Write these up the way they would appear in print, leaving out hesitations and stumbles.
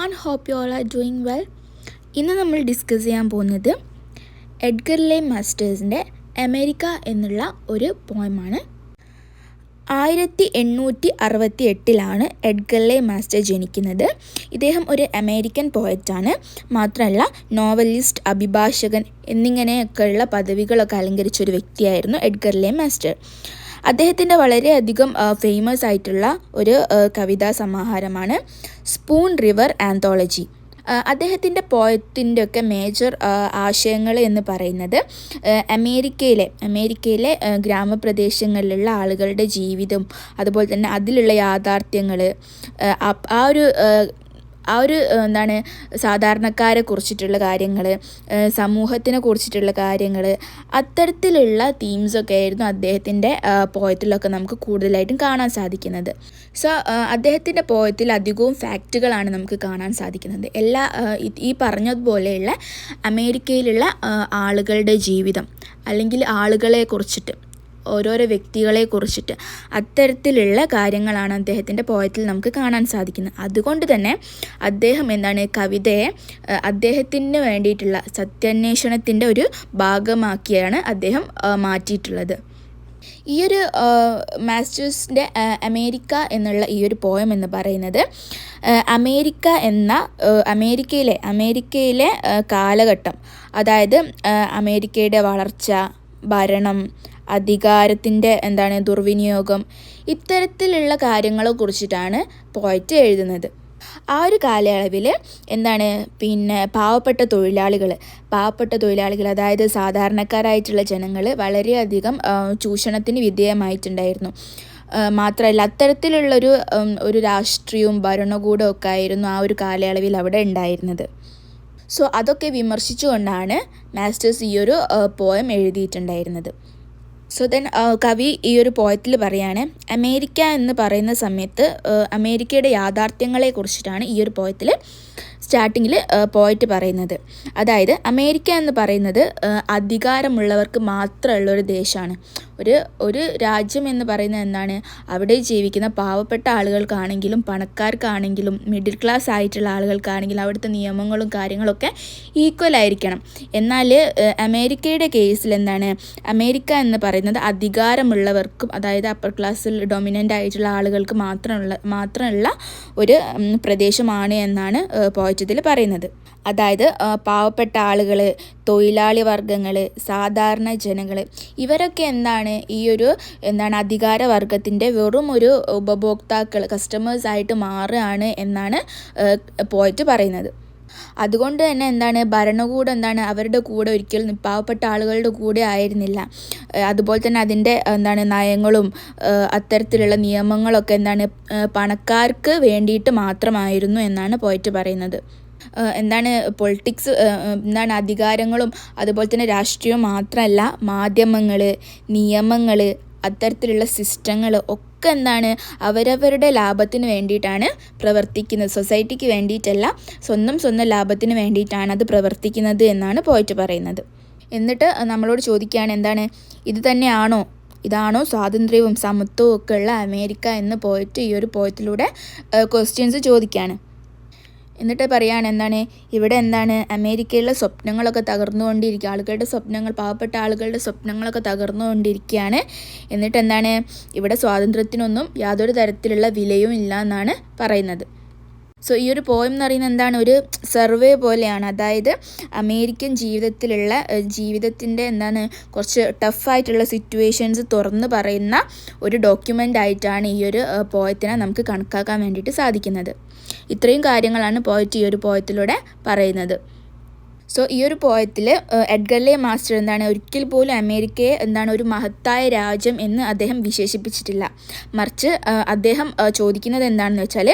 everyone, hope you all are doing well. ഇന്ന് നമ്മൾ discuss ചെയ്യാൻ പോകുന്നത് എഡ്ഗർ ലെ മാസ്റ്റേഴ്സിൻ്റെ അമേരിക്ക എന്നുള്ള ഒരു പോയമാണ്. 1868 എഡ്ഗർ ലെ മാസ്റ്റർ ജനിക്കുന്നത്. ഇദ്ദേഹം ഒരു അമേരിക്കൻ പോയറ്റാണ്. മാത്രമല്ല നോവലിസ്റ്റ്, അഭിഭാഷകൻ എന്നിങ്ങനെയൊക്കെയുള്ള പദവികളൊക്കെ അലങ്കരിച്ച ഒരു വ്യക്തിയായിരുന്നു എഡ്ഗർ ലെ മാസ്റ്റർ. അദ്ദേഹത്തിൻ്റെ വളരെയധികം ഫേമസ് ആയിട്ടുള്ള ഒരു കവിതാ സമാഹാരമാണ് സ്പൂൺ റിവർ ആന്തോളജി. അദ്ദേഹത്തിൻ്റെ പോയത്തിൻ്റെ ഒക്കെ മേജർ ആശയങ്ങൾ എന്ന് പറയുന്നത് അമേരിക്കയിലെ ഗ്രാമപ്രദേശങ്ങളിലുള്ള ആളുകളുടെ ജീവിതം, അതുപോലെ തന്നെ അതിലുള്ള യാഥാർത്ഥ്യങ്ങൾ, ആ ഒരു സാധാരണക്കാരെ കുറിച്ചിട്ടുള്ള കാര്യങ്ങൾ, സമൂഹത്തിനെ കുറിച്ചിട്ടുള്ള കാര്യങ്ങൾ, അത്തരത്തിലുള്ള തീംസൊക്കെ ആയിരുന്നു അദ്ദേഹത്തിൻ്റെ പോയത്തിലൊക്കെ നമുക്ക് കൂടുതലായിട്ടും കാണാൻ സാധിക്കുന്നത്. സോ അദ്ദേഹത്തിൻ്റെ പോയത്തിൽ അധികവും ഫാക്റ്റുകളാണ് നമുക്ക് കാണാൻ സാധിക്കുന്നത്. ഈ പറഞ്ഞതുപോലെയുള്ള അമേരിക്കയിലുള്ള ആളുകളുടെ ജീവിതം, അല്ലെങ്കിൽ ആളുകളെ കുറിച്ചിട്ട്, ഓരോരോ വ്യക്തികളെ കുറിച്ചിട്ട് അത്തരത്തിലുള്ള കാര്യങ്ങളാണ് അദ്ദേഹത്തിൻ്റെ പോയത്തിൽ നമുക്ക് കാണാൻ സാധിക്കുന്നത്. അതുകൊണ്ട് തന്നെ അദ്ദേഹം കവിതയെ അദ്ദേഹത്തിന് വേണ്ടിയിട്ടുള്ള സത്യാന്വേഷണത്തിൻ്റെ ഒരു ഭാഗമാക്കിയാണ് അദ്ദേഹം മാറ്റിയിട്ടുള്ളത്. ഈയൊരു മാസ്റ്റേഴ്സിൻ്റെ അമേരിക്ക എന്നുള്ള ഈ ഒരു പോയം എന്ന് പറയുന്നത് അമേരിക്കയിലെ കാലഘട്ടം, അതായത് അമേരിക്കയുടെ വളർച്ച, ഭരണം, അധികാരത്തിൻ്റെ ദുർവിനിയോഗം, ഇത്തരത്തിലുള്ള കാര്യങ്ങളെ കുറിച്ചിട്ടാണ് പോയറ്റ് എഴുതുന്നത്. ആ ഒരു കാലയളവിൽ പാവപ്പെട്ട തൊഴിലാളികൾ, അതായത് സാധാരണക്കാരായിട്ടുള്ള ജനങ്ങൾ വളരെയധികം ചൂഷണത്തിന് വിധേയമായിട്ടുണ്ടായിരുന്നു. മാത്രമല്ല അത്തരത്തിലുള്ളൊരു രാഷ്ട്രീയവും ഭരണകൂടവും ഒക്കെ ആയിരുന്നു ആ ഒരു കാലയളവിൽ അവിടെ ഉണ്ടായിരുന്നത്. സോ അതൊക്കെ വിമർശിച്ചുകൊണ്ടാണ് മാസ്റ്റേഴ്സ് ഈ ഒരു പോയം എഴുതിയിട്ടുണ്ടായിരുന്നത്. സോ കവി ഈ ഒരു പോയത്തിൽ പറയാണ്, അമേരിക്ക എന്ന് പറയുന്ന സമയത്ത് അമേരിക്കയുടെ യാഥാർത്ഥ്യങ്ങളെ കുറിച്ചിട്ടാണ് ഈ ഒരു പോയത്തിൽ സ്റ്റാർട്ടിങ്ങിൽ പോയറ്റ് പറയുന്നത്. അതായത് അമേരിക്ക എന്ന് പറയുന്നത് അധികാരമുള്ളവർക്ക് മാത്രമുള്ളൊരു ദേശമാണ്. ഒരു രാജ്യം എന്ന് പറയുന്നത് അവിടെ ജീവിക്കുന്ന പാവപ്പെട്ട ആളുകൾക്കാണെങ്കിലും പണക്കാർക്കാണെങ്കിലും മിഡിൽ ക്ലാസ് ആയിട്ടുള്ള ആളുകൾക്കാണെങ്കിലും അവിടുത്തെ നിയമങ്ങളും കാര്യങ്ങളൊക്കെ ഈക്വൽ ആയിരിക്കണം. എന്നാൽ അമേരിക്കയുടെ കേസിൽ അമേരിക്ക എന്ന് പറയുന്നത് അധികാരമുള്ളവർക്കും, അതായത് അപ്പർ ക്ലാസ്സിൽ ഡൊമിനൻ്റ് ആയിട്ടുള്ള ആളുകൾക്ക് മാത്രമുള്ള ഒരു പ്രദേശമാണ് എന്നാണ് പോയറ്റത്തിൽ പറയുന്നത്. അതായത് പാവപ്പെട്ട ആളുകൾ, തൊഴിലാളി വർഗ്ഗങ്ങൾ, സാധാരണ ജനങ്ങൾ, ഇവരൊക്കെ ഈ ഒരു അധികാരവർഗത്തിൻ്റെ വെറും ഒരു ഉപഭോക്താക്കൾ, കസ്റ്റമേഴ്സ് ആയിട്ട് മാറുകയാണ് എന്നാണ് പോയറ്റ് പറയുന്നത്. അതുകൊണ്ട് തന്നെ ഭരണകൂടം അവരുടെ കൂടെ ഒരിക്കലും പാവപ്പെട്ട ആളുകളുടെ കൂടെ ആയിരുന്നില്ല. അതുപോലെ തന്നെ അതിൻ്റെ നയങ്ങളും അത്തരത്തിലുള്ള നിയമങ്ങളൊക്കെ പണക്കാർക്ക് വേണ്ടിയിട്ട് മാത്രമായിരുന്നു എന്നാണ് പോയറ്റ് പറയുന്നത്. പൊളിറ്റിക്സ്, അധികാരങ്ങളും അതുപോലെ തന്നെ രാഷ്ട്രീയവും മാത്രമല്ല, മാധ്യമങ്ങൾ, നിയമങ്ങൾ, അത്തരത്തിലുള്ള സിസ്റ്റങ്ങൾ ഒക്കെ അവരവരുടെ ലാഭത്തിന് വേണ്ടിയിട്ടാണ് പ്രവർത്തിക്കുന്നത്. സൊസൈറ്റിക്ക് വേണ്ടിയിട്ടല്ല, സ്വന്തം ലാഭത്തിന് വേണ്ടിയിട്ടാണ് അത് പ്രവർത്തിക്കുന്നത് എന്നാണ് പോയറ്റ് പറയുന്നത്. എന്നിട്ട് നമ്മളോട് ചോദിക്കുകയാണ്, ഇതാണോ സ്വാതന്ത്ര്യവും സമത്വവും ഒക്കെ ഉള്ള അമേരിക്ക എന്ന് പോയറ്റ് ഈ ഒരു പോയത്തിലൂടെ ക്വസ്റ്റ്യൻസ് ചോദിക്കുകയാണ്. എന്നിട്ട് പറയാണ് ഇവിടെ അമേരിക്കയിലെ സ്വപ്നങ്ങളൊക്കെ തകർന്നുകൊണ്ടിരിക്കുക, പാവപ്പെട്ട ആളുകളുടെ സ്വപ്നങ്ങളൊക്കെ തകർന്നുകൊണ്ടിരിക്കുകയാണ്. എന്നിട്ട് ഇവിടെ സ്വാതന്ത്ര്യത്തിനൊന്നും യാതൊരു തരത്തിലുള്ള വിലയും ഇല്ല എന്നാണ് പറയുന്നത്. സോ ഈ ഒരു പോയം എന്ന് പറയുന്നത് ഒരു സർവേ പോലെയാണ്. അതായത് അമേരിക്കൻ ജീവിതത്തിൻ്റെ കുറച്ച് ടഫായിട്ടുള്ള സിറ്റുവേഷൻസ് തുറന്ന് പറയുന്ന ഒരു ഡോക്യുമെൻ്റ് ആയിട്ടാണ് ഈ ഒരു പോയത്തിനെ നമുക്ക് കണക്കാക്കാൻ വേണ്ടിയിട്ട് സാധിക്കുന്നത്. ഇത്രയും കാര്യങ്ങളാണ് പോയറ്റ് ഈ ഒരു പോയത്തിലൂടെ പറയുന്നത്. സോ ഈ ഒരു പോയത്തിൽ എഡ്ഗർ ലെ മാസ്റ്റർ ഒരിക്കൽ പോലും അമേരിക്കയെ ഒരു മഹത്തായ രാജ്യം എന്ന് അദ്ദേഹം വിശേഷിപ്പിച്ചിട്ടില്ല. മറിച്ച് അദ്ദേഹം ചോദിക്കുന്നത് എന്താണെന്ന് വെച്ചാൽ,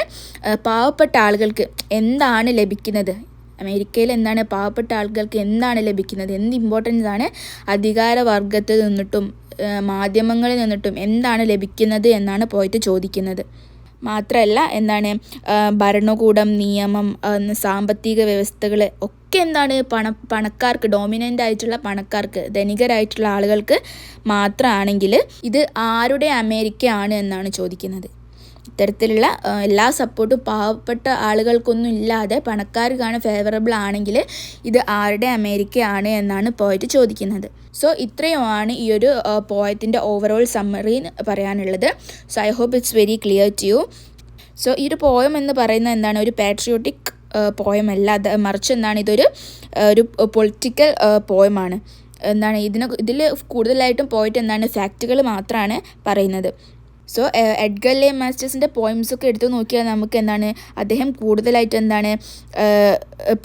പാവപ്പെട്ട ആളുകൾക്ക് എന്താണ് ലഭിക്കുന്നത്, അമേരിക്കയിൽ പാവപ്പെട്ട ആളുകൾക്ക് എന്താണ് ലഭിക്കുന്നത്, എന്ത് ഇമ്പോർട്ടൻസ് ആണ് അധികാരവർഗത്തിൽ നിന്നിട്ടും മാധ്യമങ്ങളിൽ നിന്നിട്ടും എന്താണ് ലഭിക്കുന്നത് എന്നാണ് പോയിട്ട് ചോദിക്കുന്നത്. മാത്രമല്ല ഭരണകൂടം, നിയമം, സാമ്പത്തിക വ്യവസ്ഥകൾ ഒക്കെ പണക്കാർക്ക്, ഡോമിനൻ്റ് ആയിട്ടുള്ള പണക്കാർക്ക്, ധനികരായിട്ടുള്ള ആളുകൾക്ക് മാത്രമാണെങ്കിൽ ഇത് ആരുടെ അമേരിക്ക ആണ് എന്നാണ് ചോദിക്കുന്നത്. ഇത്തരത്തിലുള്ള എല്ലാ സപ്പോർട്ടും പാവപ്പെട്ട ആളുകൾക്കൊന്നും ഇല്ലാതെ പണക്കാർക്കാണ് ഫേവറബിൾ ആണെങ്കിൽ ഇത് ആരുടെ അമേരിക്കയാണ് എന്നാണ് പോയിട്ട് ചോദിക്കുന്നത്. സോ ഇത്രയുമാണ് ഈ ഒരു പോയത്തിൻ്റെ ഓവറോൾ സമ്മറി പറയാനുള്ളത്. So I hope it's very clear to you. So ഈ ഒരു പോയം എന്ന് പറയുന്നത് എന്താണ്, ഒരു പാട്രിയോട്ടിക് പോയമല്ല, അത് മറിച്ച് എന്താണ്, ഇതൊരു പൊളിറ്റിക്കൽ പോയമാണ്. എന്താണ് ഇതിൽ കൂടുതലായിട്ടും പോയിട്ട് എന്താണ് ഫാക്റ്റുകൾ മാത്രമാണ് പറയുന്നത്. സോ എഡ്ഗർ ലെ മാസ്റ്റേഴ്സിൻ്റെ പോയിംസൊക്കെ എടുത്തു നോക്കിയാൽ നമുക്ക് എന്താണ്, അദ്ദേഹം കൂടുതലായിട്ട് എന്താണ്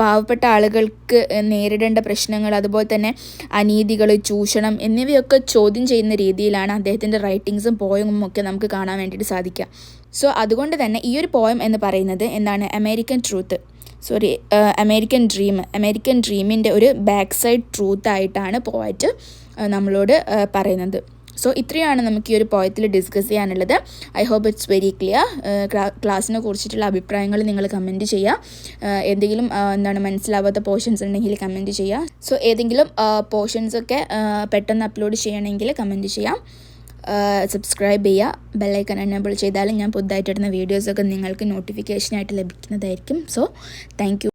പാവപ്പെട്ട ആളുകൾക്ക് നേരിടേണ്ട പ്രശ്നങ്ങൾ, അതുപോലെ തന്നെ അനീതികൾ, ചൂഷണം എന്നിവയൊക്കെ ചോദ്യം ചെയ്യുന്ന രീതിയിലാണ് അദ്ദേഹത്തിൻ്റെ റൈറ്റിങ്സും പോയമും ഒക്കെ നമുക്ക് കാണാൻ വേണ്ടിയിട്ട് സാധിക്കുക. സോ അതുകൊണ്ട് തന്നെ ഈ ഒരു പോയം എന്ന് പറയുന്നത് എന്താണ്, അമേരിക്കൻ ഡ്രീമിൻ്റെ ഒരു ബാക്ക് സൈഡ് ട്രൂത്ത് ആയിട്ടാണ് പോയറ്റ് നമ്മളോട് പറയുന്നത്. സോ ഇത്രയാണ് നമുക്ക് ഈ ഒരു പോയത്തിൽ ഡിസ്കസ് ചെയ്യാനുള്ളത്. I hope it's very clear. ക്ലാസ്സിനെ കുറിച്ചിട്ടുള്ള അഭിപ്രായങ്ങൾ നിങ്ങൾ കമൻറ്റ് ചെയ്യുക. എന്തെങ്കിലും മനസ്സിലാവാത്ത പോർഷൻസ് ഉണ്ടെങ്കിൽ കമൻറ്റ് ചെയ്യുക. സോ ഏതെങ്കിലും പോർഷൻസൊക്കെ പെട്ടെന്ന് അപ്ലോഡ് ചെയ്യണമെങ്കിൽ കമൻറ്റ് ചെയ്യാം. സബ്സ്ക്രൈബ് ചെയ്യുക, ബെല്ലൈക്കൺ എനേബിൾ ചെയ്താലും ഞാൻ പുതുതായിട്ടിടുന്ന വീഡിയോസൊക്കെ നിങ്ങൾക്ക് നോട്ടിഫിക്കേഷനായിട്ട് ലഭിക്കുന്നതായിരിക്കും. So thank you.